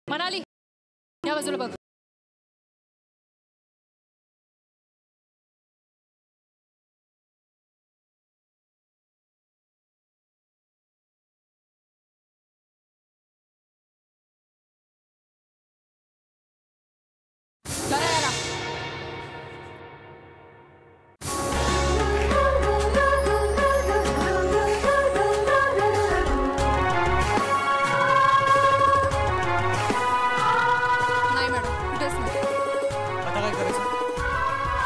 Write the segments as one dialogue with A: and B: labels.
A: मनाली या बाजूला बघ.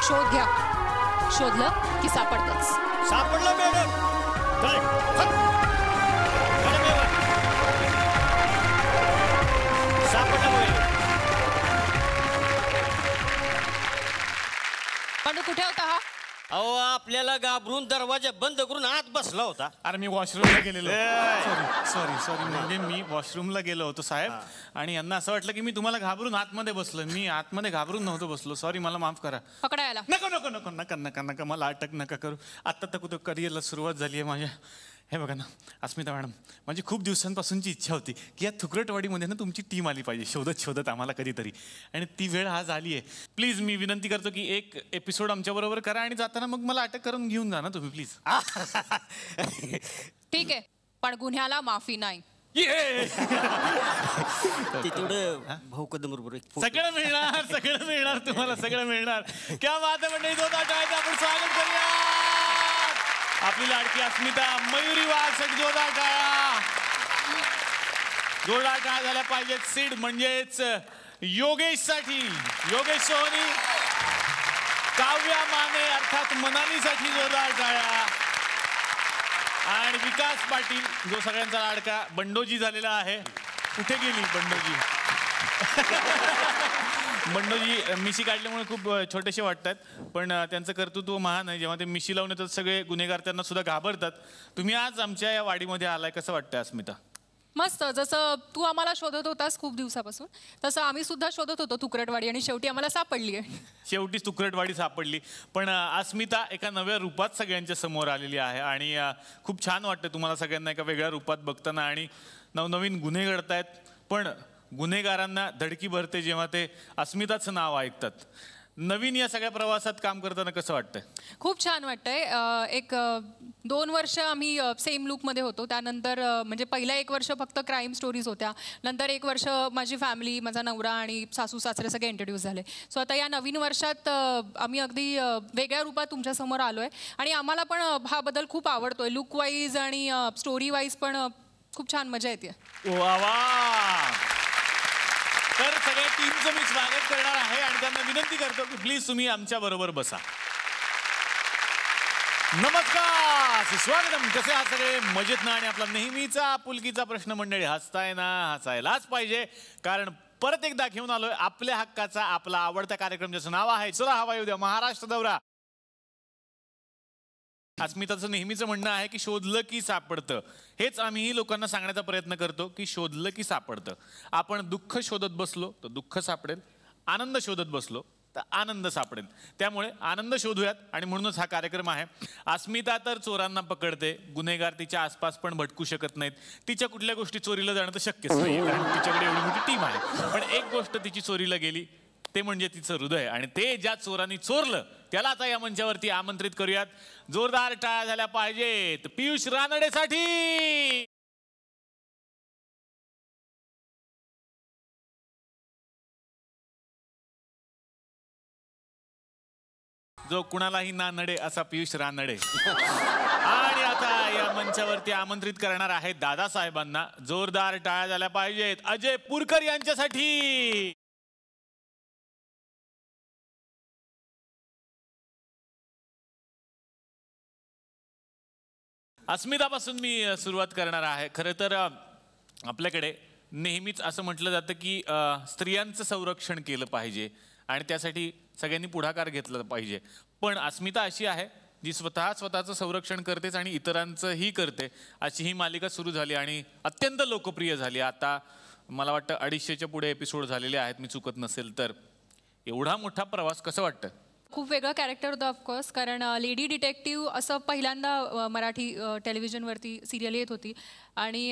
A: शोध घ्या. शोधलं की सापडतच.
B: सापडलं मॅडम.
A: पण कुठे होता हा?
B: अहो आपल्याला घाबरून दरवाजा बंद करून आत बसला होता.
C: अरे मी वॉशरूमला गेलेलो. सॉरी म्हणजे मी वॉशरूमला गेलो होतो साहेब. आणि यांना असं वाटलं की मी तुम्हाला घाबरून आतमध्ये बसलो. मी आतमध्ये घाबरून नव्हतो बसलो. सॉरी मला माफ करा.
A: पकडायला
C: नको नको नको नका नका नका मला अटक नका करू. आत्ता तर कुठं करिअरला सुरुवात झाली आहे माझ्या. हे बघा ना अस्मिता मॅडम, माझी खूप दिवसांपासूनची इच्छा होती की या थुकरटवाडीमध्ये ना तुमची टीम आली पाहिजे शोधत शोधत आम्हाला कधीतरी. आणि ती वेळ आज आली आहे. प्लीज मी विनंती करतो की एक एपिसोड आमच्याबरोबर करा आणि जाताना मग मला अटक करून घेऊन जा ना तुम्ही प्लीज.
A: ठीक आहे, पण गुन्ह्याला माफी नाही.
B: तेवढं भाऊ कदम बरोबर
C: सगळं मिळणार तुम्हाला सगळं मिळणार. क्या बात आहे मंडळी. आपण स्वागत करूया आपली लाडकी अस्मिता मयुरी वाघ साठी जोरदार टाळ्या. जोरदार टाळ्या झाल्या पाहिजेत. सीड म्हणजेच योगेश साठी. योगेश सोहनी. काव्या माने अर्थात मनालीसाठी जोरदार टाळ्या. आणि विकास पाटील जो सगळ्यांचा लाडका बंडोजी झालेला आहे. कुठे गेली बंडोजी? बंडोजी मिशी काढल्यामुळे खूप छोटेसे वाटतात पण त्यांचं कर्तृत्व महान आहे. जेव्हा ते मिशी लावून येतात सगळे गुन्हेगार त्यांना सुद्धा घाबरतात. तुम्ही आज आमच्या या वाडीमध्ये आलाय, कसं वाटतंय अस्मिता?
A: मस्त. जसं तू आम्हाला शोधत होतास खूप दिवसापासून तसं आम्ही सुद्धा शोधत होतो तुकरटवाडी आणि शेवटी आम्हाला सापडली आहे.
C: शेवटी तुकरटवाडी सापडली. पण अस्मिता एका नव्या रूपात सगळ्यांच्या समोर आलेली आहे आणि खूप छान वाटतं तुम्हाला सगळ्यांना एका वेगळ्या रूपात बघताना. आणि नवनवीन गुन्हे घडतायत पण गुन्हेगारांना धडकी भरते जेव्हा ते अस्मिताचं नाव ऐकतात. नवीन या सगळ्या प्रवासात काम करताना कसं वाटतंय?
A: खूप छान वाटतंय. एक 2 वर्ष आम्ही सेम लुकमध्ये होतो. त्यानंतर म्हणजे पहिलं 1 वर्ष फक्त क्राईम स्टोरीज होत्या. नंतर 1 वर्ष माझी फॅमिली, माझा नवरा आणि सासू सासरे सगळे इंट्रोड्यूस झाले. सो आता या नवीन वर्षात आम्ही अगदी वेगळ्या रूपात तुमच्यासमोर आलो आहे. आणि आम्हाला पण हा बदल खूप आवडतोय. लुक वाईज आणि स्टोरी वाईज पण खूप छान मजा येते.
C: वा वा. तर सगळ्या टीमचं मी स्वागत करणार आहे आणि त्यांना विनंती करतो की प्लीज तुम्ही आमच्या बरोबर बसा. नमस्कार, स्वागतम. कसे आहात सगळे? मजेत ना? आणि आपला नेहमीचा आपुलकीचा प्रश्न मंडळी, हसताय ना? हसायलाच पाहिजे कारण परत एकदा घेऊन आलोय आपल्या हक्काचा आपला आवडता कार्यक्रम ज्याचं नाव आहे चला हवा येऊ द्या महाराष्ट्र दौरा. अस्मिताचं नेहमीचं म्हणणं आहे की शोधलं की सापडतं. हेच आम्हीही लोकांना सांगण्याचा प्रयत्न करतो की शोधलं की सापडतं. आपण दुःख शोधत बसलो तर दुःख सापडेल, आनंद शोधत बसलो तर आनंद सापडेल. त्यामुळे आनंद शोधूयात आणि म्हणूनच हा कार्यक्रम आहे. अस्मिता तर चोरांना पकडते, गुन्हेगार तिच्या आसपास पण भटकू शकत नाहीत. तिच्या कुठल्या गोष्टी चोरीला जाणं तर शक्यच नाही कारण तिच्याकडे एवढी मोठी टीम आहे. पण एक गोष्ट तिची चोरीला गेली ते म्हणजे तिचं हृदय. आणि ते ज्या चोरांनी चोरलं त्याला आता या मंचावरती आमंत्रित करूयात. जोरदार टाळ्या झाल्या पाहिजेत पियुष रानडेसाठी. जो कुणालाही ना नडे असा पियुष रानडे. आणि आता या मंचावरती आमंत्रित करणार आहेत दादासाहेबांना. जोरदार टाळ्या झाल्या पाहिजेत अजय पुरकर यांच्यासाठी. अस्मितापासून मी सुरुवात करणार आहे. खरं तर आपल्याकडे नेहमीच असं म्हटलं जातं की स्त्रियांचं संरक्षण केलं पाहिजे आणि त्यासाठी सगळ्यांनी पुढाकार घेतला पाहिजे. पण अस्मिता अशी आहे जी स्वतःचं संरक्षण करतेच आणि इतरांचंही करते. अशी ही मालिका सुरू झाली आणि अत्यंत लोकप्रिय झाली. आता मला वाटतं 250च्या पुढे एपिसोड झालेले आहेत मी चुकत नसेल तर. एवढा मोठा प्रवास कसं वाटतं?
A: खूप वेगळं कॅरेक्टर होतं ऑफकोर्स कारण लेडी डिटेक्टिव्ह असं पहिल्यांदा मराठी टेलिव्हिजनवरती सिरियल येत होती आणि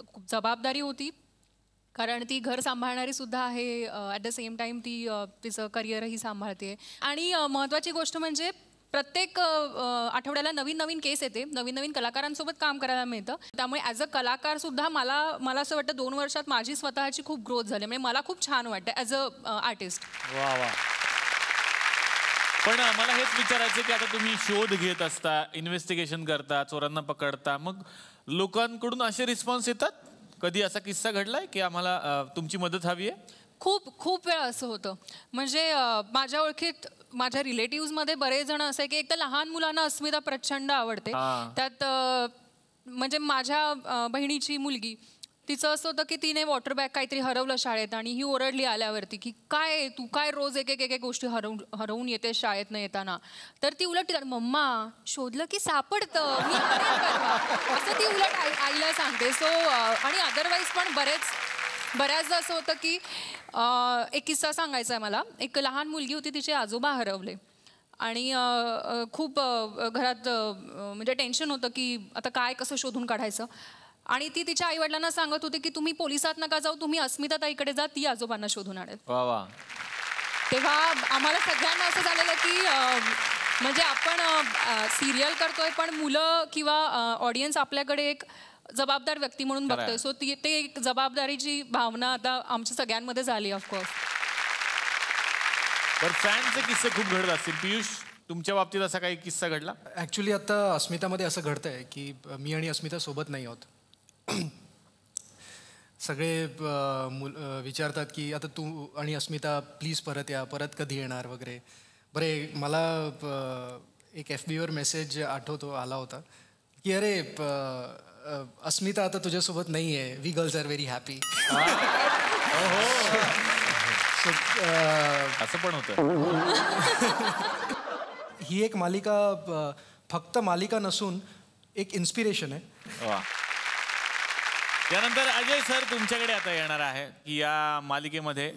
A: खूप जबाबदारी होती. कारण ती घर सांभाळणारी सुद्धा आहे, ॲट द सेम टाइम ती तिचं करिअरही सांभाळते. आणि महत्त्वाची गोष्ट म्हणजे प्रत्येक आठवड्याला नवीन नवीन केस येते, नवीन नवीन कलाकारांसोबत काम करायला मिळतं. त्यामुळे ॲज अ कलाकार सुद्धा मला असं वाटतं 2 वर्षात माझी स्वतःची खूप ग्रोथ झाली. म्हणजे मला खूप छान वाटतं ॲज अ आर्टिस्ट.
C: वा वा. पण मला हेच विचारायचं की आता तुम्ही शोध घेत असता, इन्व्हेस्टिगेशन करता, चोरांना पकडता, मग लोकांकडून असे रिस्पॉन्स येतात? कधी असा किस्सा घडलाय की आम्हाला तुमची मदत हवी आहे?
A: खूप वेळा असं होतं. म्हणजे माझ्या ओळखीत माझ्या रिलेटिव्हजमध्ये बरेच जण असे की एक तर लहान मुलांना अस्मिता प्रचंड आवडते. त्यात म्हणजे माझ्या बहिणीची मुलगी, तिचं असं होतं की तिने वॉटर बॅग काहीतरी हरवलं शाळेत आणि ही ओरडली आल्यावरती की काय तू काय रोज एक गोष्टी हरवून येते शाळेतनं येताना. तर ती उलट मम्मा शोधलं की सापडतं, मी असं ती उलट आईला सांगते. सो आणि अदरवाईज पण बऱ्याचदा असं होतं की एक किस्सा सांगायचा आहे मला. एक लहान मुलगी होती, तिचे आजोबा हरवले आणि खूप घरात म्हणजे टेन्शन होतं की आता काय कसं शोधून काढायचं. आणि ती तिच्या आईवडिलांना सांगत होती की तुम्ही पोलिसात नका जाऊ, तुम्ही अस्मिता ताईकडे जा, ती आजोबांना शोधून आणेल. तेव्हा आम्हाला सगळ्यांना असं झालेलं की म्हणजे आपण सिरियल करतोय पण मुलं किंवा ऑडियन्स आपल्याकडे एक जबाबदार व्यक्ती म्हणून बघतोय. सो ते एक जबाबदारीची भावना आता आमच्या सगळ्यांमध्ये झाली. ऑफकोर्स
C: तर फॅनचे किस्से खूप घडत असतील. पियुष, तुमच्या बाबतीत असा काही किस्सा घडला?
D: ॲक्च्युली आता अस्मितामध्ये असं घडतंय की मी आणि अस्मिता सोबत नाही आहोत. सगळे विचारतात की आता तू आणि अस्मिता प्लीज परत या, परत कधी येणार वगैरे. बरे मला एक FB वर मेसेज आला होता की अरे अस्मिता आता तुझ्यासोबत नाही आहे, we girls are very happy.
C: असं पण होतं.
D: ही एक मालिका फक्त मालिका नसून एक इन्स्पिरेशन आहे.
C: त्यानंतर अजय सर तुमच्याकडे आता येणार आहे की या मालिकेमध्ये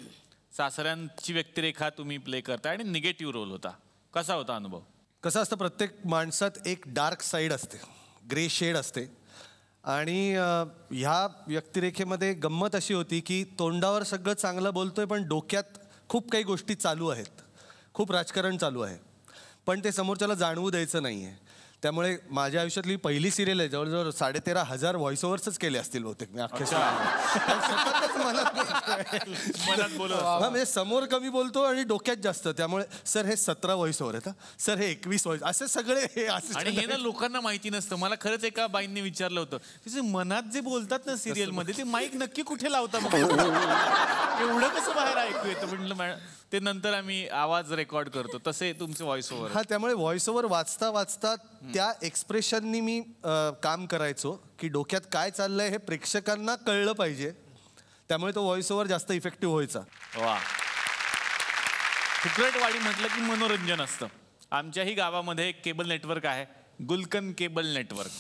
C: सासऱ्यांची व्यक्तिरेखा तुम्ही प्ले करता आणि निगेटिव्ह रोल होता. कसा होता अनुभव?
E: कसं असतं, प्रत्येक माणसात एक डार्क साईड असते, ग्रे शेड असते. आणि ह्या व्यक्तिरेखेमध्ये गंमत अशी होती की तोंडावर सगळं चांगलं बोलतोय पण डोक्यात खूप काही गोष्टी चालू आहेत, खूप राजकारण चालू आहे, पण ते समोरच्याला जाणवू द्यायचं नाही आहे. त्यामुळे माझ्या आयुष्यातली पहिली सिरियल आहे, जवळजवळ 13,500 व्हॉइस ओव्हर्सच केले असतील बहुतेक मी अख्ख्या.
C: मनात बोलत
E: म्हणजे समोर कमी बोलतो आणि डोक्यात जास्त. त्यामुळे सर हे 17 व्हॉइस ओव्हर आहेत, सर हे 21 व्हॉइस, असे सगळे हे असे.
C: आणि हे ना लोकांना माहिती नसतं. मला खरंच एका बाईंनी विचारलं होतं, तिचे मनात जे बोलतात ना सिरियल मध्ये ते माईक नक्की कुठे लावता, एवढं कसं बाहेर ऐकू येतं. म्हटलं ते नंतर आम्ही आवाज रेकॉर्ड करतो तसे तुमचे व्हॉइस ओव्हर.
E: हा, त्यामुळे व्हॉइस ओव्हर वाचता वाचता त्या एक्सप्रेशननी मी काम करायचो की डोक्यात काय चाललंय हे प्रेक्षकांना कळलं पाहिजे. त्यामुळे तो व्हॉइस ओव्हर जास्त इफेक्टिव्ह व्हायचा.
C: वा. फुकरटवाडी म्हटलं की मनोरंजन असतं. आमच्याही गावामध्ये एक केबल नेटवर्क आहे, गुलकन केबल नेटवर्क,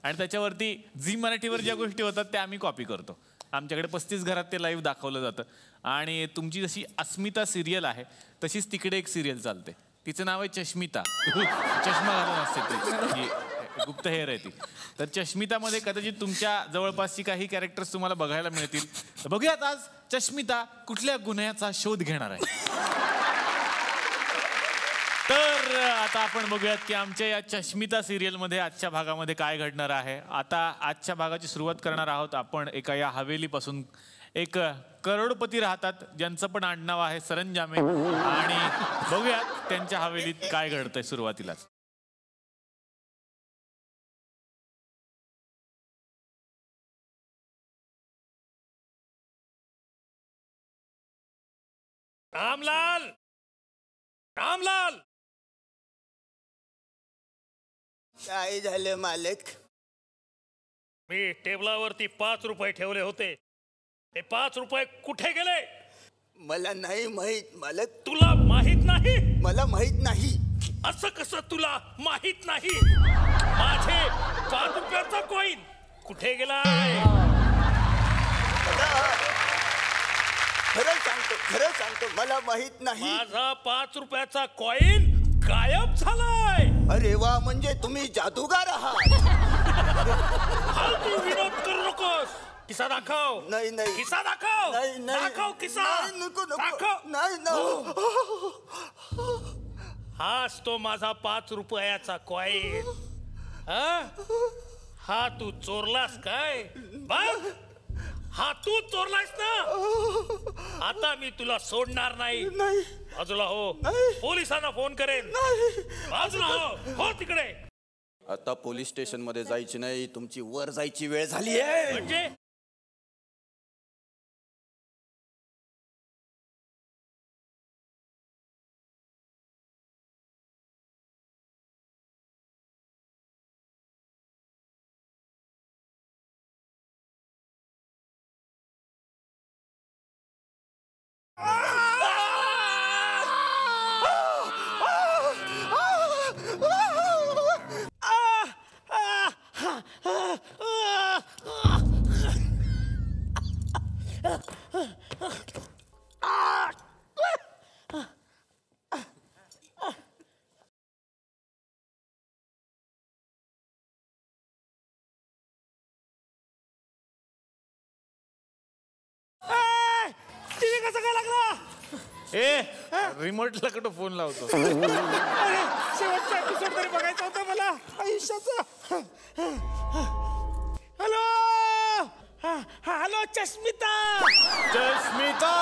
C: आणि त्याच्यावरती झी मराठीवर ज्या गोष्टी होतात त्या आम्ही कॉपी करतो. आमच्याकडे 35 घरात ते लाईव्ह दाखवलं जातं. आणि तुमची जशी अस्मिता सिरियल आहे तशीच तिकडे एक सिरियल चालते, तिचं नाव आहे चष्मिता. चष्मा घालून असते ती, गुप्त हेअर आहे ती. तर चष्मितामध्ये कदाचित तुमच्या जवळपासची काही कॅरेक्टर्स तुम्हाला बघायला मिळतील. तर बघूयात आज चष्मिता कुठल्या गुन्ह्याचा शोध घेणार आहे. तर आता आपण बघूयात की आमच्या या चष्मिता सिरियलमध्ये आजच्या भागामध्ये काय घडणार आहे. आता आजच्या भागाची सुरुवात करणार आहोत आपण एका या हवेलीपासून. एक करोडपती राहतात ज्यांचं पण आडनाव आहे सरंजामे, आणि बघूयात त्यांच्या हवेलीत काय घडतंय सुरुवातीलाच.
F: रामलाल, रामलाल,
G: काय झालं मालक?
F: मी टेबलावरती 5 रुपये ठेवले होते, ते 5 रुपये कुठे गेले?
G: मला नाही माहित मालक.
F: तुला माहित नाही?
G: मला माहित नाही.
F: असं कसं तुला माहित नाही? माझे 5 रुपयाचा कॉईन कुठे गेलाय?
G: खरं सांगतो मला माहित नाही.
F: माझा 5 रुपयाचा कॉईन गायब झालाय.
G: अरे वा, म्हणजे तुम्ही जादूगार आहात.
F: फालतू विनोद करू नकोस. किस्सा दाखव.
G: नाही नाही
F: किस्सा दाखव.
G: नाही नाही
F: दाखव किस्सा.
G: नाही, नको नको
F: दाखव.
G: नाही
F: हाच तो माझा 5 रुपयाचा कॉईन. हा तू चोरलास काय? बघ, हा तू चोरलास ना. आता मी तुला सोडणार नाही. बाजूला हो. पोलिसांना फोन करेन. बाजूला हो तिकडे.
G: आता पोलीस स्टेशन मध्ये जायची नाही, तुमची वर जायची वेळ झाली आहे.
F: म्हणजे टीव्ही कसा काय लागला?
C: रिमोटला कुठं फोन लावतो.
F: शेवटचा एपिसोड तरी बघायचा होता मला आयुष्याचा. Hello hello Chashmita.
C: चष्मिता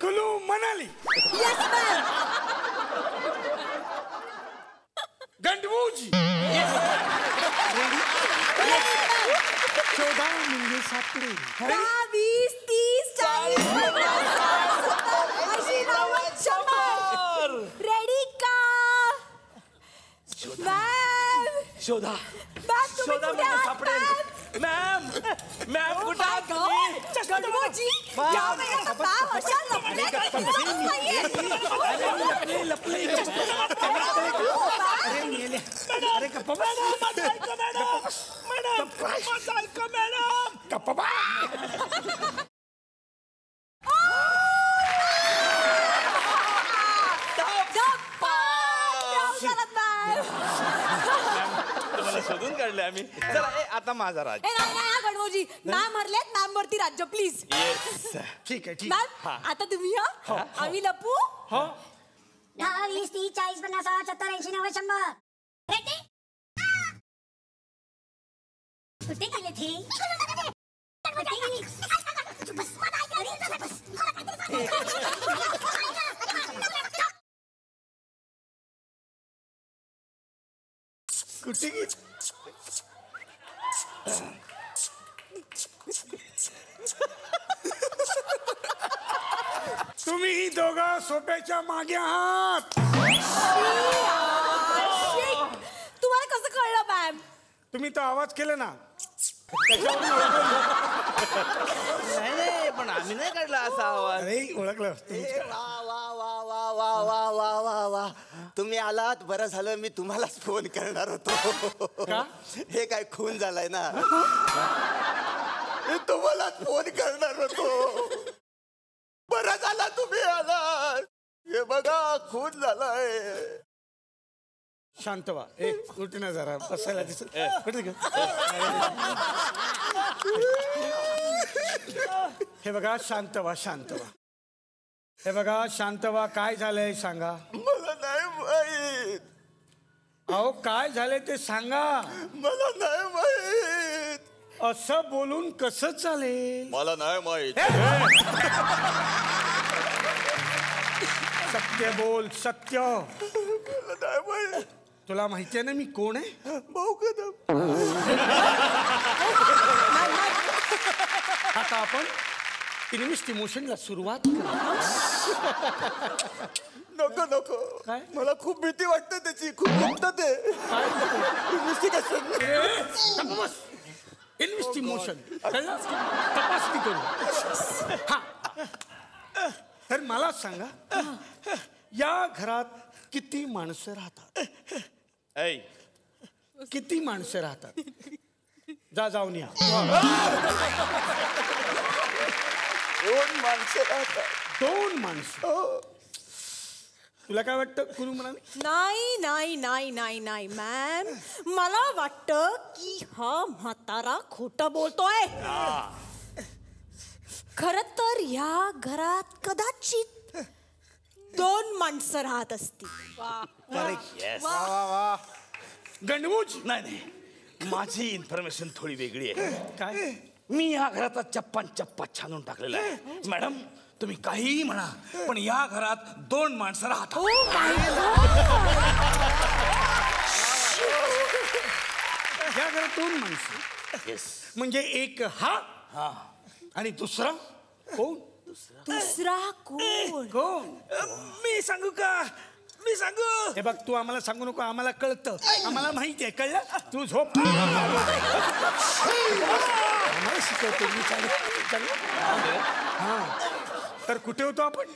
F: कुलू मनाली. गंडवूजी. 14 मुंगे सापडे.
H: 20, 30, 40, 50, रेडी का? मॅम
F: शोधा.
H: शोधा म्हणजे सापडेल.
F: मॅम कुठे आहात तुम्ही?
H: गंडवूजी, या मेरा बाप अशा
F: लपले. अरे गप्पा मॅडम. गप्पा.
B: तुम्हाला शोधून काढले आम्ही. चला आता माझा राज.
H: गणवजी मॅम हरलेत, मॅम वरती राज्य प्लीज.
F: ठीक आहे.
H: मॅम आता तुम्ही आम्ही लपू.
I: 10, 20, 30, 40, 50, 60, 70, 80, 90, 100. रेडी? कुठे गेले थे?
F: कुठे गेले? तुम्ही दोघं सोप्याच्या मागे आहात.
H: तुम्हाला कसं कळलं मॅम?
F: तुम्ही तो आवाज केला ना.
B: नाही पण आम्ही नाही काढला असा आवाज.
F: अरे ओळखलं.
G: वा वा वा वा वा वा वा वा वा. तुम्ही आलात, बरं झालं. मी तुम्हालाच फोन करणार होतो. हे काय खून झालाय ना. तुम्हालाच फोन करणार होतो. बरं झाला तुम्ही आलात. हे बघा खून झालाय.
F: शांत व्हा. उठ ना जरा. बसायला दिसत. हे बघा शांत व्हा. हे बघा शांत व्हा. काय झालंय सांगा.
G: मला नाही माहित.
J: अहो काय झाले ते सांगा.
G: मला नाही माहित.
J: असं बोलून कसं चालेल.
G: मला नाही माहित.
J: सत्य बोल सत्य.
G: मला नाही माहित.
J: तुला माहितीये ना मी कोण आहे.
G: भाऊ कदम.
J: आता आपण इन्व्हेस्टिगेशनला सुरुवात करू.
G: नको नको.
J: काय?
G: मला खूप भीती वाटते त्याची. खूप दुखतं ते.
J: इन्व्हेस्टिगेशन तपासणी करू. हा तर मला सांगा या घरात किती माणसं राहतात. किती माणसं राहतात. जाऊन या.
G: 2 माणसं राहतात.
J: 2 माणसं. तुला काय वाटतं कुलू म्हणाली.
H: नाही नाही नाही नाही नाही मॅम, मला वाटतं की हा म्हातारा खोटं बोलतोय. खरं तर या घरात कदाचित 2 माणसं राहत असतील.
J: गणवूज.
F: नाही माझी इन्फॉर्मेशन थोडी वेगळी आहे.
J: काय.
F: मी या घराचा चप्पा छानून टाकलेला आहे. मॅडम तुम्ही काहीही म्हणा पण या घरात 2 माणसं राहतात.
J: या घरात 2 माणसं.
F: येस.
J: म्हणजे एक हा आणि दुसरा कोण.
H: दुसरा कोण.
J: कोण.
F: मी सांगू का. मी सांगू.
J: हे बघ तू आम्हाला सांगू नको. आम्हाला कळतं. आम्हाला माहिती आहे. कळलं. तू झोप. आम्हाला शिकवतो मी. हा तर कुठे होतो आपण.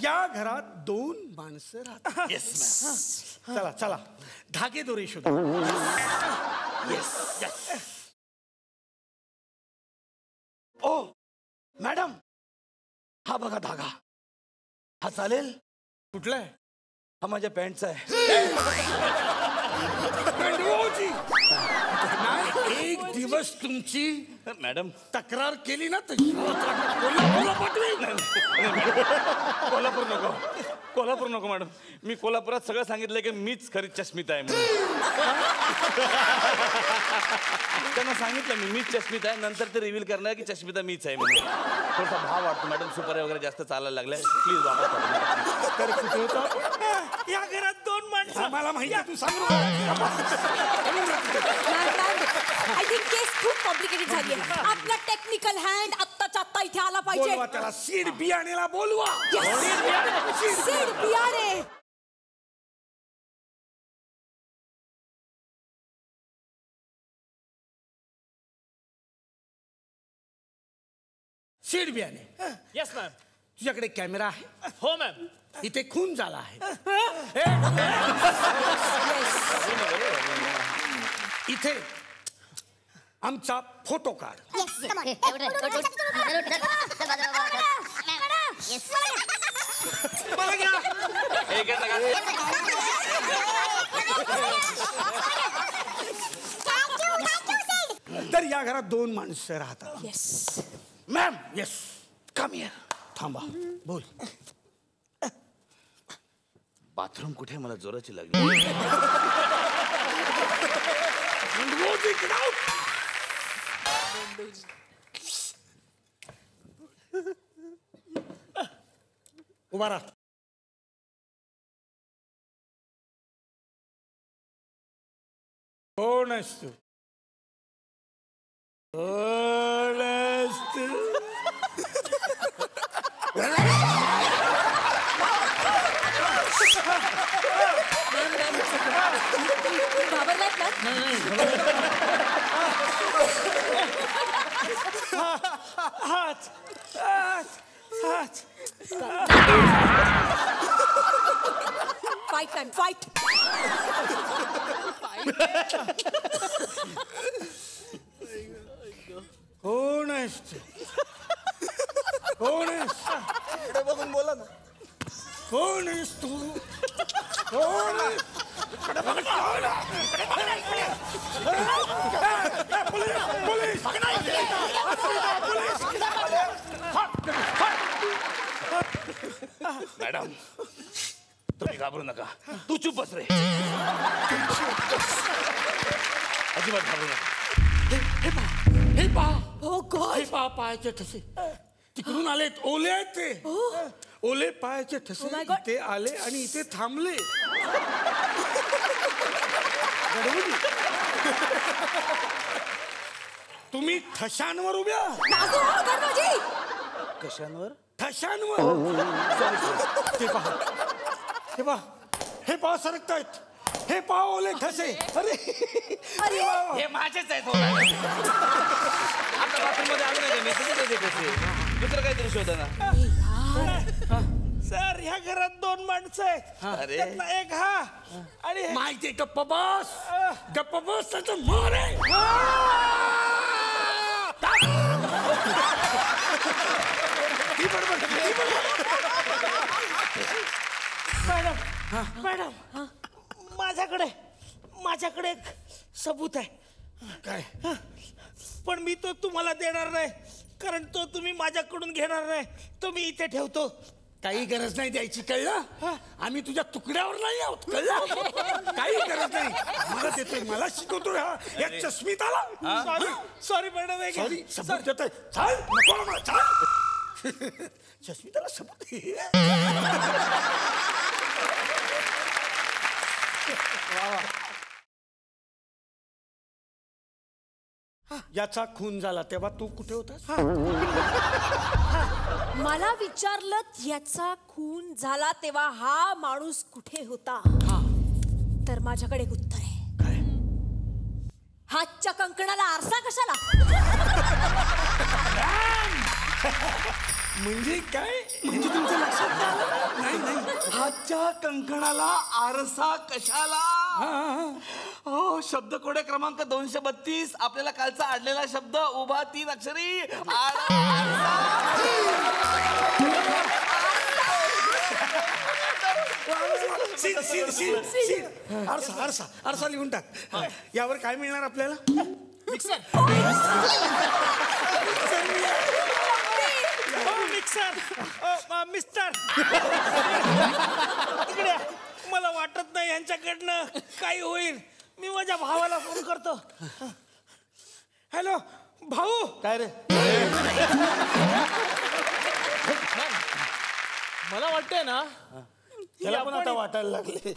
J: या घरात 2 माणसं राहतात.
F: येस.
J: चला चला धागे दोरे शोधा.
F: येस. ओ मॅडम हा बघा धागा. हा चालेल.
J: कुठला आहे.
F: हा माझ्या पॅन्टचा आहे.
J: एक दिवस तुमची
F: मॅडम
J: तक्रार केली ना तर
F: कोल्हापूर नको मॅडम. मी कोल्हापुरात सगळं सांगितलं की मीच खरी चष्मिता आहे म्हणून. त्यांना सांगितलं मीच चष्मिता आहे. नंतर ते रिव्हील करणार की चष्मिता मीच आहे म्हणून. थोडासा भाव वाटतो मॅडम. सुपारी वगैरे जास्त चालायला लागलाय. प्लीज वापस.
J: तर कुठे होतो.
F: या घरात 2 माणसं.
J: मला माहिती. तू सांग.
H: आय थिंक केस खूप कॉम्प्लिकेटेड झाली आहे. आपला टेक्निकल हँड आत्ताच्या आत्ता इथे आला पाहिजे.
J: बोलवा त्याला. सीड बियाणेला बोलवा.
H: सीड बियाणे.
J: सीड बियाणे.
F: Yes ma'am.
J: तुझ्याकडे कॅमेरा आहे.
F: हो मॅम.
J: इथे खून झाला आहे. इथे आमचा फोटो काढ. तर या घरात 2 माणसं राहतात.
H: Yes
J: ma'am. Yes. Come here. थांबा. बोल.
F: बाथरूम कुठे मला जोराची लागली.
J: उभा राहा. कोण असतो. कोण असतो.
H: घाबरलात ना.
J: हात हात हात.
H: Fight time. फाईट.
J: कोण असतो. कोण असतो.
G: इकडे बघून बोला ना.
J: कोण आहेस तू. कोण आहे.
F: मॅडम तुम्ही तुम्ही घाबरू नका. तू चुप बस रे. अजिबात घाबरू नका. हे पहा पायाचे ठसे तिकडून आलेत. ओले आहेत ते. ओले पायाचे ठसे इथे आले आणि इथे थांबले. तुम्ही ठशांवर उभ्या.
G: कशांवर?
F: ठशांवर. हे पहा सरकतायत. हे पहा ओले ठसे. अरे
B: हे माझेच आहेत. आता बाथरूम मध्ये आलो नाही मी. तुम्ही कसे दुसरं काहीतरी शोधा ना.
F: सर ह्या घरात 2 माणसं आहेत. त्यातला एक हा आणि माहिती. गप्प बस. गप्प बस. त्याचं मार आहे. मॅडम माझ्याकडे एक सबूत आहे. काय? पण मी तो तुम्हाला देणार नाही कारण तो तुम्ही माझ्याकडून घेणार नाही. तो मी इथे ठेवतो. काही गरज नाही द्यायची. कळलं? आम्ही तुझ्या तुकड्यावर नाही आहोत. कळलं? काही गरज नाही. मला देतोय. मला शिकवतोय. या चष्मिताला. Sorry madam. सॉरी. सबूत देतोय. चाल. नको मला. चाल. चष्मिताला सबूत. याचा खून झाला तेव्हा तू कुठे होतास?
H: मला विचारलं याचा खून झाला तेव्हा हा माणूस कुठे होता? तर माझ्याकडे एक उत्तर आहे.
F: काय?
H: हातच्या कंकणाला आरसा कशाला?
F: म्हणजे काय? म्हणजे तुमच्या लक्षात आलं? नाही. हातच्या कंकणाला आरसा कशाला?
B: हो शब्दकोडे क्रमांक 232. आपल्याला कालचा आडलेला शब्द उभा 3 अक्षरी.
F: आरसा लिहून टाक. यावर काय मिळणार आपल्याला? मिक्सर. मिस्टर इकडे. मला वाटत नाही यांच्याकडनं काही होईल. मी माझ्या भावाला फोन करतो. हॅलो भाऊ.
B: काय रे?
K: मला वाटतंय ना
F: त्याला पण आता वाटायला लागले.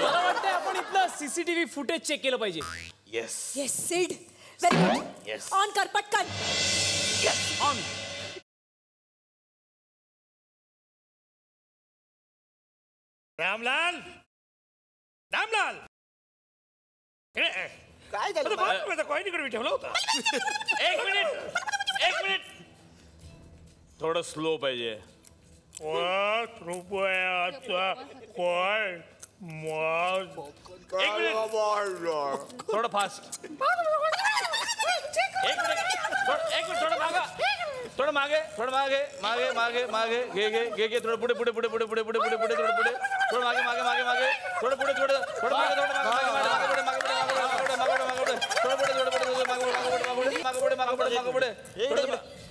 K: मला वाटतंय आपण इथलं सीसीटीव्ही फुटेज चेक केलं पाहिजे.
F: येस
H: सिड. Very good.
F: येस.
H: ऑन कर पटकन.
F: ऑन. रामलाल.
G: काय झालं?
F: कॉईन इकडे ठेवला होता. एक मिनिट. थोडं स्लो पाहिजे. रुपयाचा कॉईन.
B: थोडं फास्ट. एक मिनिट थोडं मागे. घे थोडं पुढे थोडं पुढे थोडं मागे थोडं पुढे थोडं मागे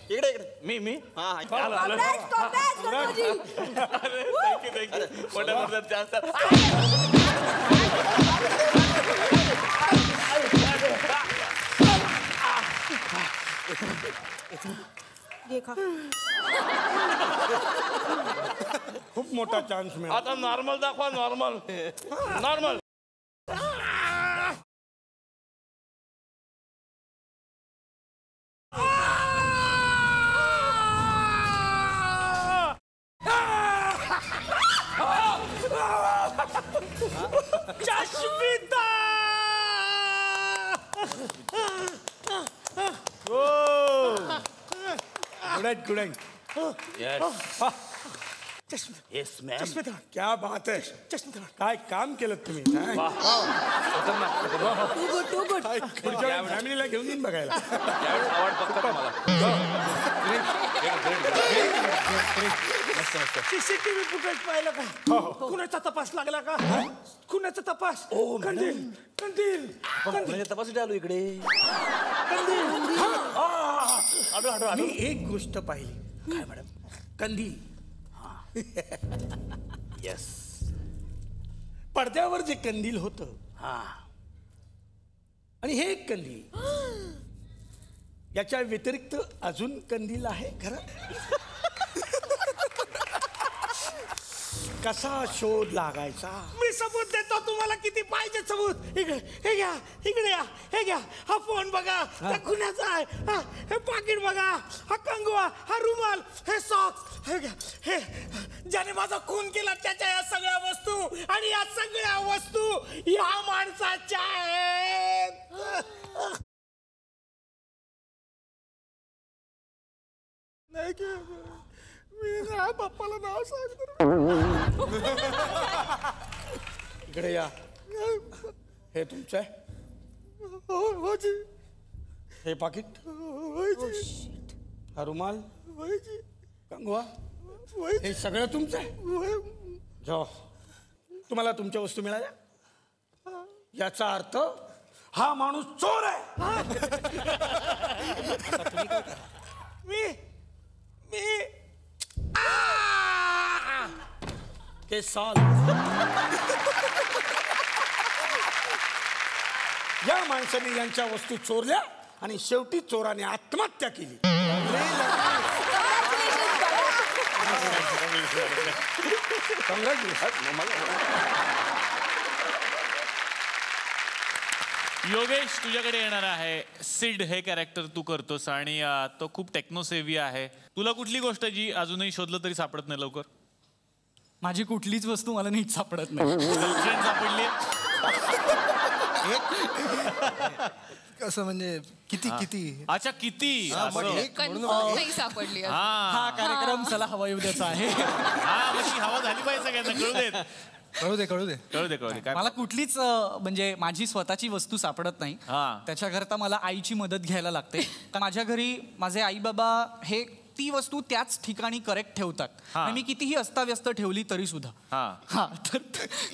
B: इकडे मी
F: खूप मोठा चान्स मिळाला.
B: आता नॉर्मल दाखवा. Normal
F: Chashmita. Good.
B: Yes ma'am.
F: Chashmita क्या बात आहे. चष्मिता काय काम केलं तुम्ही. फॅमिलीला घेऊन येईन बघायला. सीसीटीव्ही फुटेज पाहिलं का? कुणाचा तपास लागला का? कुणाचा तपास? कंदील
B: तपासाठी आलो इकडे.
F: मी एक गोष्ट पाहिली. काय मॅडम? कंदील.
J: येस. पडद्यावर जे कंदील होतं आणि हे एक कंदील, याच्या व्यतिरिक्त अजून कंदील आहे घरात? कसा शोध लागायचा?
F: मी सबूत देतो तुम्हाला, किती पाहिजे सबूत. इकडे हे घ्या, इकडे या, हे घ्या. हा फोन बघा, त्या खुन्याचा आहे. हे पाकिट बघा, हा कंगवा, हा रुमाल, हे सॉक्स, हे घ्या. हे ज्याने माझा खून केला त्याच्या या सगळ्या वस्तू, आणि या सगळ्या वस्तू या माणसाच्या आहेत.
J: नाही की मी पप्पाला नाव सांगतो. इकडे या. हे तुमचं आहे? हो जी. हे पाकिट? हा रुमाल? कंगवा? हे सगळं तुमचं आहे? जाओ. तुम्हाला तुमच्या वस्तू मिळाल्या? याचा अर्थ हा माणूस चोर आहे. मी के साल या माणसाने यांच्या वस्तू चोरल्या आणि शेवटी चोराने आत्महत्या केली.
C: योगेश, तुझ्याकडे येणार आहे. सिड हे कॅरेक्टर तू करतोस आणि तो खूप टेक्नोसेव्ही आहे. तुला कुठली गोष्ट जी अजूनही शोधलं तरी सापडत नाही लवकर?
K: माझी कुठलीच वस्तू मला नीट सापडत नाही.
C: गर्लफ्रेंड सापडली?
D: कसं म्हणजे किती किती?
C: अच्छा, किती?
A: कन्फर्म नाही सापडली.
K: हा कार्यक्रम चला हवा येऊ द्याचा आहे.
C: हा, मग हवा झाली पाहिजे सगळ्यांना. कळू दे.
K: मला कुठलीच म्हणजे माझी स्वतःची वस्तू सापडत नाही. त्याच्याकरता मला आईची मदत घ्यायला लागते. कारण माझ्या घरी माझे आई बाबा हे ती वस्तू त्याच ठिकाणी करेक्ट ठेवतात. मी कितीही अस्ताव्यस्त ठेवली तरी सुद्धा. तर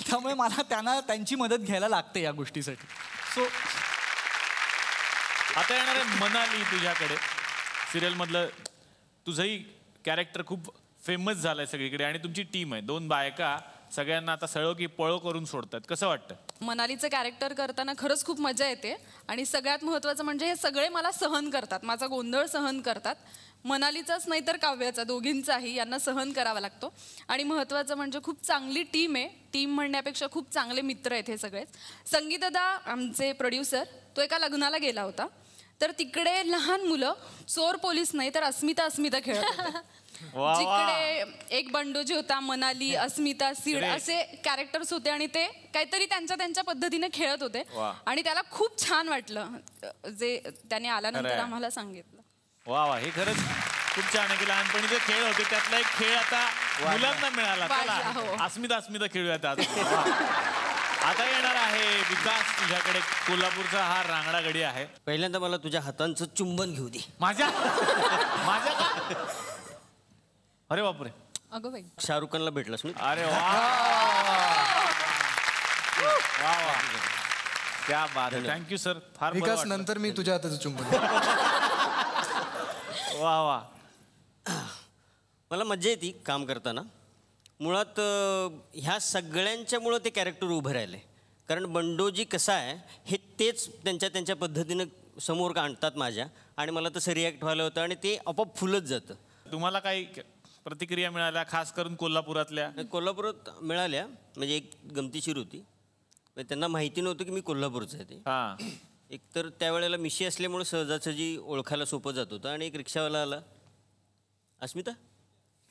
K: त्यामुळे मला त्यांची मदत घ्यायला लागते या गोष्टीसाठी. सो
C: आता येणार आहे मनाली तुझ्याकडे. सिरियल मधलं तुझंही कॅरेक्टर खूप फेमस झालंय सगळीकडे आणि तुमची टीम आहे. 2 बायका सगळ्यांना आता सळो की पळो करून सोडतात. कसं वाटतं?
L: मनालीचं कॅरेक्टर करताना खरंच खूप मजा येते आणि सगळ्यात महत्त्वाचं म्हणजे हे सगळे मला सहन करतात, माझा गोंधळ सहन करतात. मनालीचाच नाही तर काव्याचा, दोघींचाही यांना सहन करावा लागतो. आणि महत्त्वाचं म्हणजे खूप चांगली टीम आहे. टीम म्हणण्यापेक्षा खूप चांगले मित्र आहेत हे सगळेच. संगीतदा आमचे प्रोड्युसर, तो एका लग्नाला गेला होता, तर तिकडे लहान मुलं चोर पोलीस नाही तर अस्मिता खेळत होते. जिकडे एक बंडोजी होता, मनाली, अस्मिता, सीड असे कॅरेक्टर्स होते आणि ते काहीतरी त्यांच्या पद्धतीने खेळत होते आणि त्याला खूप छान वाटलं जे त्याने आल्यानंतर आम्हाला सांगितलं.
C: वा वा, हे खरंच खूप छान आहे की लहानपणी जे खेळ होते त्यातला एक खेळ आता मुलांना मिळाला. चला अस्मिता खेळूया. आता येणार आहे विकास तुझ्याकडे. कोल्हापूरचा हा रांगडा गडी आहे.
M: पहिल्यांदा मला तुझ्या हातांचं चुंबन घेऊ दे.
C: माझ्या का? अरे बापरे.
L: अगं बाई,
M: शाहरुख खानला भेटलास मी.
C: अरे वा वा, क्या बात आहे. Thank you sir. फार
D: विकास, नंतर मी तुझ्या हाताचं चुंबन.
C: वा वा.
M: मला मजा येते काम करताना. मुळात ह्या सगळ्यांच्यामुळं ते कॅरेक्टर उभं राहिले. कारण बंडोजी कसा आहे हे तेच त्यांच्या पद्धतीनं समोर आणतात माझ्या, आणि मला तसं रिॲक्ट व्हायला होतं आणि ते आपोआप फुलत जातं.
C: तुम्हाला काही प्रतिक्रिया मिळाल्या खास करून कोल्हापुरातल्या?
M: कोल्हापुरात मिळाल्या, म्हणजे एक गमतीशीर होती. त्यांना माहिती नव्हतं की मी कोल्हापूरचं आहे ते. एक तर त्यावेळेला मिशी असल्यामुळे सहजासहजी ओळखायला सोपं जात होतं. आणि एक रिक्षावाला आला, अस्मिता?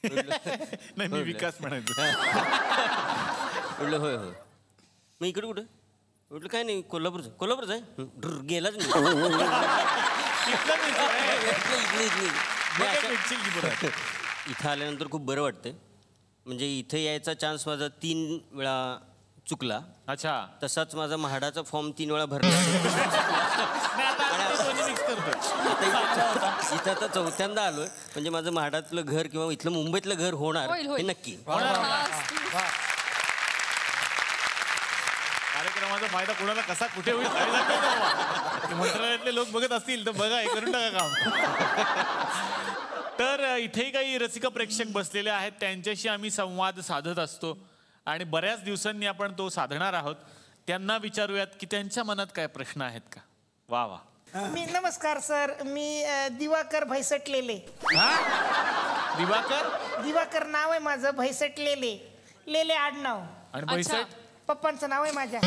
C: नाही, मी विकास म्हणायचो.
M: म्हटलं होय. मग इकडे कुठं? म्हटलं काय नाही, कोल्हापूरचं आहे. गेलाच इथं आल्यानंतर खूप बरं वाटतंय. म्हणजे इथं यायचा चान्स माझा 3 वेळा चुकला.
C: अच्छा.
M: तसाच माझा म्हाडाचा फॉर्म 3 वेळा भरला. इथं आता 4थ्यांदा आलोय. म्हणजे माझं म्हाडातलं घर किंवा इथलं मुंबईतलं घर होणार हे नक्की.
C: कार्यक्रमाचा फायदा कोणाला कसा कुठे होईल मंत्रालयातले लोक बघत असतील तर बघा, हे करून टाका काम. तर तर इथेही काही रसिक प्रेक्षक बसलेले आहेत, त्यांच्याशी आम्ही संवाद साधत असतो आणि बऱ्याच दिवसांनी आपण तो साधणार आहोत. त्यांना विचारूयात की त्यांच्या मनात काय प्रश्न आहेत का. वा वा.
N: मी नमस्कार सर, मी दिवाकर भैसटलेले. दिवाकर नाव आहे माझं, भैसटलेले. लेले आडनाव.
C: आणि भैसट
N: पप्पांचं नाव आहे माझ्या.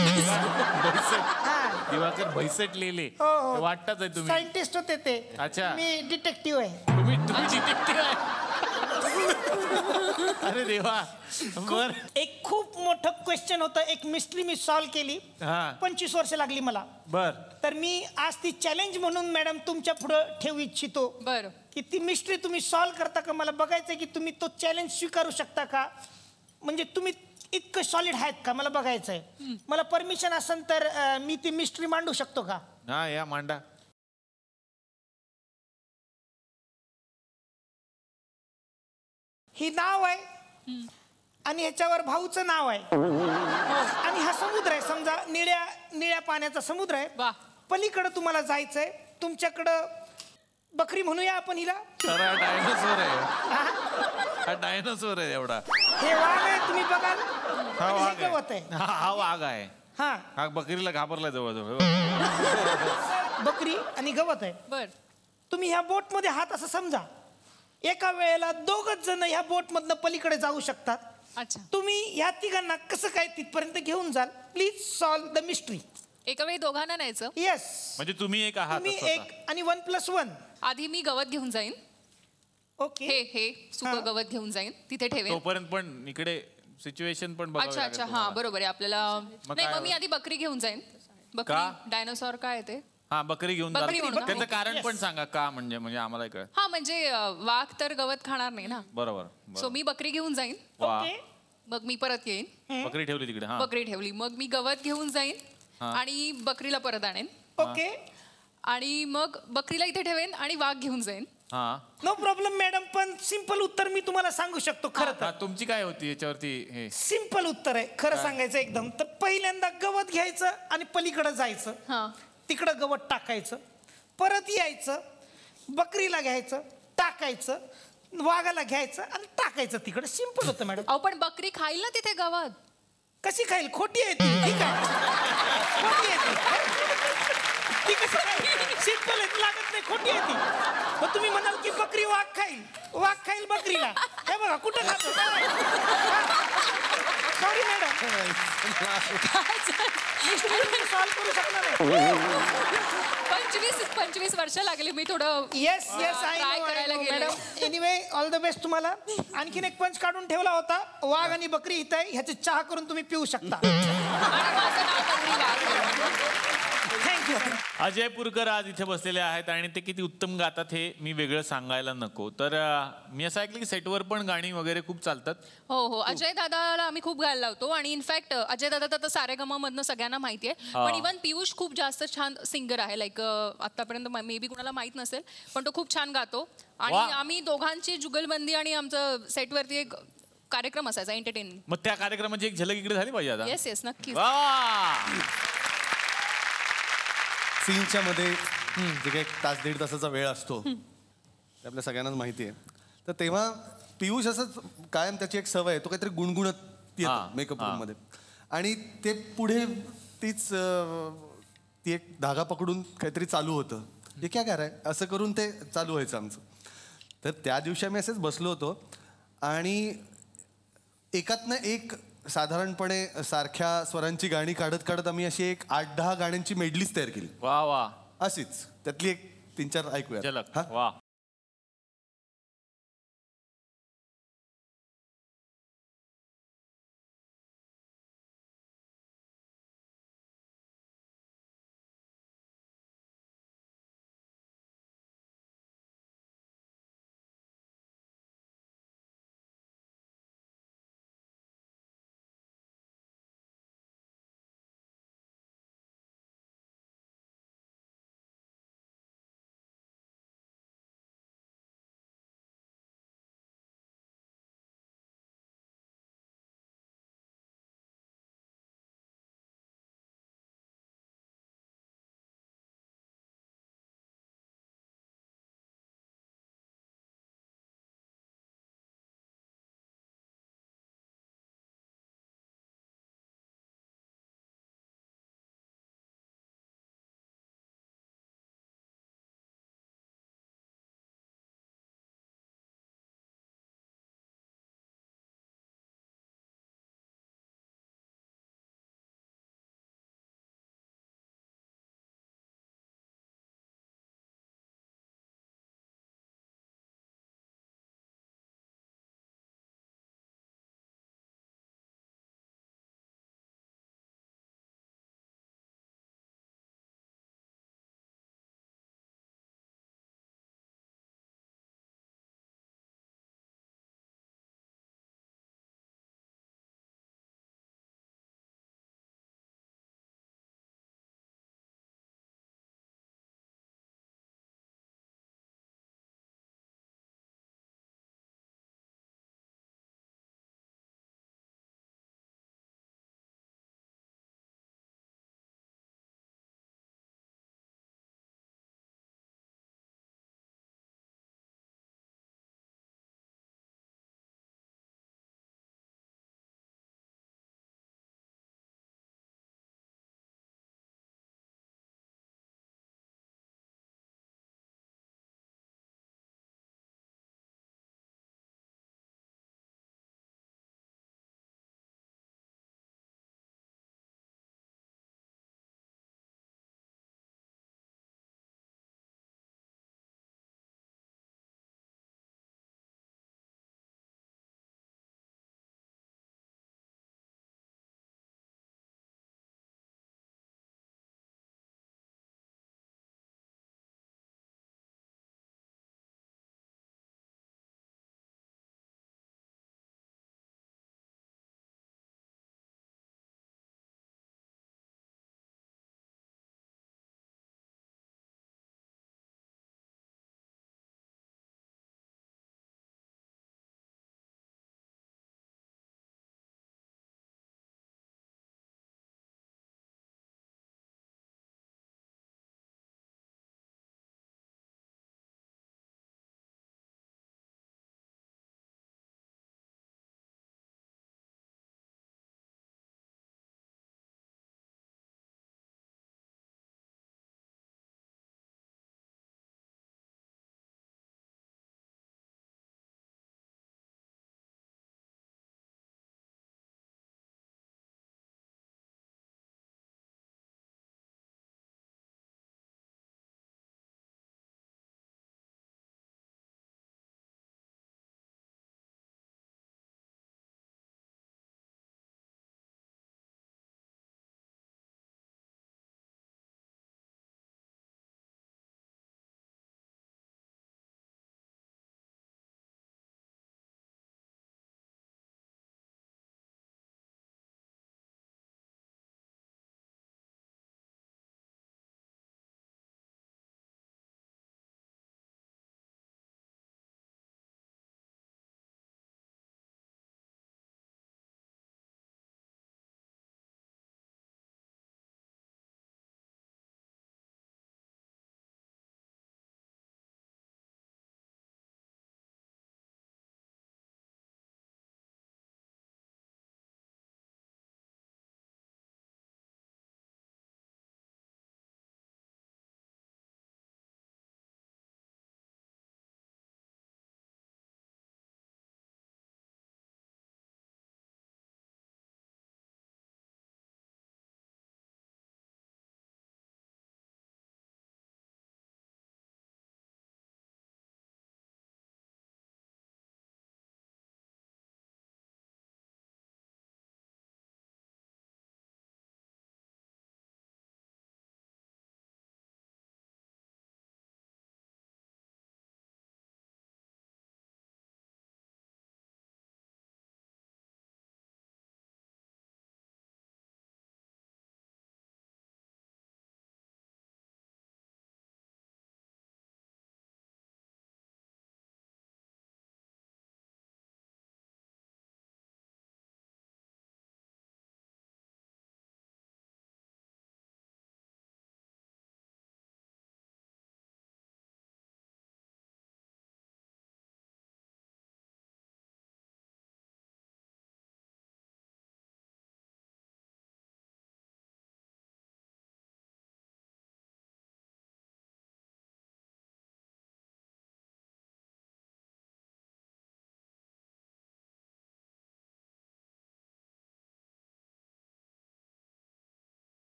C: दिवाकर भैसटलेले.
N: हो.
C: वाटतच आहे तुम्ही
N: सायंटिस्ट होते ते.
C: अच्छा.
N: मी डिटेक्टिव्ह आहे.
C: तुम्ही डिटेक्टिव्ह आहे. अरे देवा. बर.
N: एक खूप मोठं क्वेश्चन होतं, एक मिस्ट्री मी सॉल्व्ह केली. 25 वर्ष लागली मला.
C: बर.
N: तर मी आज ती चॅलेंज म्हणून मॅडम तुमच्या पुढे ठेवू इच्छितो.
A: बर.
N: की ती मिस्ट्री तुम्ही सॉल्व्ह करता का, मला बघायचं की तुम्ही तो चॅलेंज स्वीकारू शकता का, म्हणजे तुम्ही इतकं सॉलिड आहेत का, मला बघायचंय. मला परमिशन असेल तर मी ती मिस्ट्री मांडू शकतो का.
C: हा या मांडा.
N: ही नाव आहे आणि ह्याच्यावर भाऊचं नाव आहे आणि हा समुद्र आहे, समजा निळ्या पाण्याचा समुद्र आहे. पलीकडे तुम्हाला जायचंय, तुमच्याकडं बकरी म्हणूया आपण हिला.
C: डायनोसॉर आहे. हा डायनोसॉर आहे एवढा.
N: हे वाघ आहे, तुम्ही बघाल.
C: हा वाघ
N: गवत आहे.
C: हा वाघ आहे. हा बकरीला घाबरला जवळजवळ.
N: बकरी आणि गवत आहे.
A: बर.
N: तुम्ही ह्या बोट मध्ये आहात असं समजा. एका वेळेला दोघच जण ह्या बोट मधनं पलीकडे जाऊ शकतात.
A: अच्छा.
N: तुम्ही ह्या तिघांना कसं काय तिथपर्यंत घेऊन जाल, प्लीज सॉल्व द मिस्ट्री.
A: एका वेळी दोघांना न्यायचं.
N: येस.
C: म्हणजे तुम्ही एक आहात.
N: तुम्ही एक आणि 1+1.
A: आधी मी गवत घेऊन जाईन.
N: ओके.
A: हे सुकं गवत घेऊन जाईन, तिथे ठेवेन.
C: तोपर्यंत पण इकडे सिच्युएशन पण
A: अच्छा अच्छा. हा बरोबर आहे आपल्याला. नाही मग मी आधी बकरी घेऊन जाईन. बकरी डायनोसॉर काय ते.
C: हा बकरी घेऊन
A: बकरी म्हणू ना?
C: त्याचं कारण पण सांगा का, म्हणजे आम्हाला कळ.
A: हा म्हणजे वाघ तर गवत खाणार नाही ना.
C: बरोबर.
A: सो मी बकरी घेऊन जाईन. मग मी परत येईन.
C: बकरी ठेवली तिकडे.
A: बकरी ठेवली, मग मी गवत घेऊन जाईन आणि बकरीला परत आणेन.
N: ओके.
A: आणि मग बकरीला इथे ठेवेन आणि वाघ घेऊन जाईन.
N: नो प्रॉब्लेम मॅडम, पण सिंपल उत्तर मी तुम्हाला सांगू शकतो. खरं तर
C: तुमची काय होती याच्यावरती. हे
N: सिंपल उत्तर आहे, खरं सांगायचं एकदम तर. पहिल्यांदा गवत घ्यायचं आणि पलीकडे जायचं, तिकडं गवत टाकायचं, परत यायचं, बकरीला घ्यायचं, टाकायचं, वाघाला घ्यायचं आणि टाकायचं तिकडे. सिंपल होतं मॅडम.
A: अहो पण बकरी खाईल ना तिथे गवत.
N: कशी खाईल, खोटी आहे ती. ठीक आहे, खोटी आहे ती कशी खाईल, सिंपल आहे, लागत नाही, खोटी आहे ती. मग तुम्ही म्हणाल की बकरी वाघ खाईल बकरीला. हे बघा कुठं खातो. सॉरी मॅडम, सॉल्व करू शकणार नाही.
A: 25 वर्ष लागली मी थोडं.
N: येस आय
A: करायला
N: madam. Anyway all the best तुम्हाला. आणखीन एक पंच काढून ठेवला होता, वाघ आणि बकरी इथं आहे, ह्याची चहा करून तुम्ही पिऊ शकता. थँक्यू.
C: अजय पुरकर आज इथे बसलेले आहेत आणि ते किती उत्तम गातात हे मी वेगळं सांगायला नको. तर मी असं ऐकलं की सेटवर पण गाणी वगैरे खूप चालतात.
A: हो. अजय दादाला आम्ही खूप गायला लावतो आणि इनफॅक्ट अजय दादा तर सारेगमा मधनं सगळ्यांना माहिती आहे. पण इव्हन पियुष खूप जास्त छान सिंगर आहे. लाईक आतापर्यंत मे बी कुणाला माहित नसेल, पण तो खूप छान गातो. आणि आम्ही दोघांची जुगलबंदी आणि आमचं सेटवरती एक कार्यक्रम असायचा एंटरटेनमेंट.
C: मग त्या कार्यक्रमाची एक झलक इकडे झाली पाहिजे आता.
A: येस नक्की.
E: सीनच्या मध्ये जे काही 1-1.5 तासाचा वेळ असतो ते आपल्या सगळ्यांनाच माहिती आहे. तर तेव्हा पियुष असंच कायम त्याची एक सवय आहे, तो काहीतरी गुणगुणत येतो मेकअप रूममध्ये आणि ते पुढे ती एक धागा पकडून काहीतरी चालू होतं. हे काय कराय असं करून ते चालू व्हायचं आमचं. तर त्या दिवशी आम्ही असेच बसलो होतो आणि एकातनं एक साधारणपणे सारख्या स्वरांची गाणी काढत काढत आम्ही अशी एक 8-10 गाण्यांची मेडलीच तयार केली.
C: वा.
E: अशीच त्यातली एक 3-4 ऐकूया.
C: वा.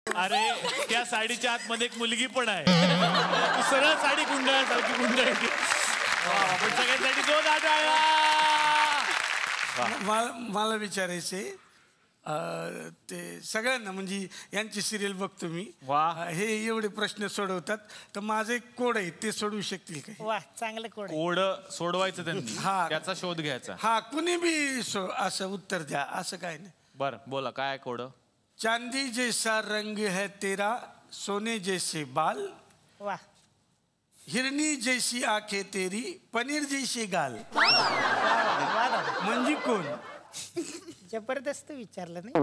C: अरे त्या साडीच्या आतमध्ये एक मुलगी पण आहे. तू सरळ साडी गुंडाळ्यासारखी गुंडाळली. आपण सगळ्यांसाठी 2 टाळ्या.
J: मला विचारायचे ते सगळ्यांना म्हणजे यांची सिरियल बघतो मी. हे एवढे प्रश्न सोडवतात तर माझे एक कोड आहे ते सोडवू शकतील का?
N: वा चांगलं कोड.
C: कोड सोडवायचं त्यांनी. त्याचा शोध घ्यायचा.
J: हा कुणी बी असं उत्तर द्या असं काय नाही.
C: बर बोला काय कोड.
J: चांदी जैसा रंग है तेरा सोने जैसे बाल.
N: वाह.
J: हिरनी जैसी आंखें तेरी पनीर जैसे गाल. म्हणजे कोण?
N: जबरदस्त विचारलं नाही.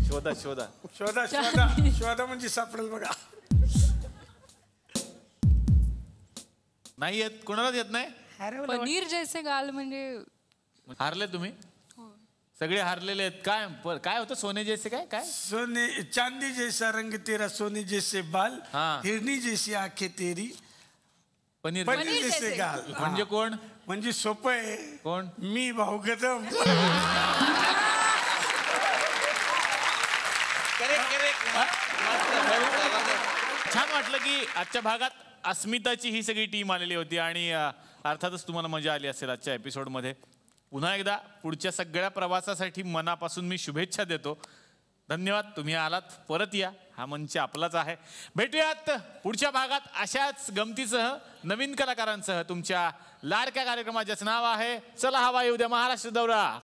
C: शोधा शोधा
J: शोधा शोधा शोधा म्हणजे सापडेल बघा.
C: नाही येत कोणालाच येत नाही.
A: पनीर जैसे गाल म्हणजे
C: हारले तुम्ही सगळे हारलेले आहेत. काय होतं सोने जैसे काय
J: सोने चांदी जैसा रंग तेरा सोने जैसे बाल. हिरनी जैसी आंखें तेरी पनीर जैसे गाल.
C: म्हणजे कोण?
J: म्हणजे सोपं आहे.
C: कोण?
J: मी भाऊ कदम.
C: छान वाटलं की आजच्या भागात अस्मिताची ही सगळी टीम आलेली होती आणि अर्थातच तुम्हाला मजा आली असेल आजच्या एपिसोडमध्ये. पुन्हा एकदा पुढच्या सगळ्या प्रवासासाठी मनापासून मी शुभेच्छा देतो. धन्यवाद तुम्ही आलात. परत या. हा मंच आपलाच आहे. भेटूयात पुढच्या भागात अशाच गमतीसह नवीन कलाकारांसह तुमच्या लाडक्या कार्यक्रमाच्याच नाव आहे चला हवा येऊ द्या महाराष्ट्र दौरा.